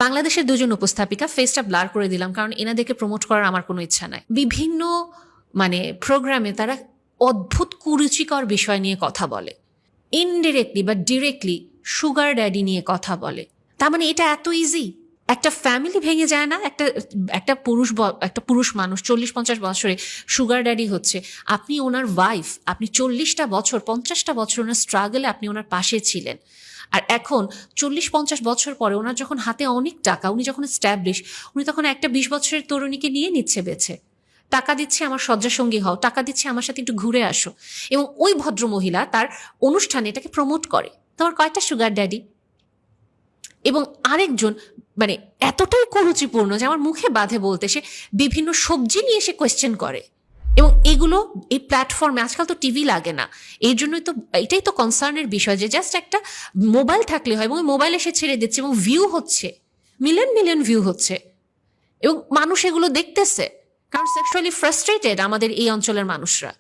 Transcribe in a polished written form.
বাংলাদেশের দুজন উপস্থাপিকা, ফেসটা ব্লার করে দিলাম কারণ এনাদেরকে প্রমোট করার আমার কোনো ইচ্ছা নাই, বিভিন্ন প্রোগ্রামে তারা অদ্ভুত কুরুচিকর বিষয় নিয়ে কথা বলে, ইনডিরেক্টলি বা ডিরেক্টলি সুগার ড্যাডি নিয়ে কথা বলে। তার মানে এটা এত ইজি? একটা ফ্যামিলি ভেঙে যায় না? একটা পুরুষ মানুষ 40-50 বছরে সুগার ড্যাডি হচ্ছে, আপনি ওনার ওয়াইফ, আপনি 40টা বছর 50টা বছর ওনার স্ট্রাগলে আপনি ওনার পাশে ছিলেন, আর এখন 40-50 বছর পরে ওনার যখন হাতে অনেক টাকা, উনি যখন এস্টাবলিশ, উনি তখন একটা 20 বছরের তরুণীকে নিয়ে নিচ্ছে বেছে, টাকা দিচ্ছে আমার শয্যাসঙ্গী হও, টাকা দিচ্ছে আমার সাথে একটু ঘুরে আসো, এবং ওই ভদ্র মহিলা তার অনুষ্ঠানে এটাকে প্রমোট করে। তোমার কয়টা সুগার ড্যাডি? এবং আরেকজন এতটাই কুরুচিপূর্ণ যে আমার মুখে বাধে বলতে, সে বিভিন্ন সবজি নিয়ে সে কোয়েশ্চেন করে, এবং এগুলো এই প্ল্যাটফর্মে, আজকাল তো টিভি লাগে না, এই জন্যই তো এটাই তো কনসার্নের বিষয় যে জাস্ট একটা মোবাইল থাকলে হয়, এবং মোবাইলে সে ছেড়ে দিচ্ছে এবং ভিউ হচ্ছে, মিলিয়ন ভিউ হচ্ছে, এবং মানুষ এগুলো দেখতেছে, কারণ সেক্সুয়ালি ফ্রাস্ট্রেটেড আমাদের এই অঞ্চলের মানুষরা।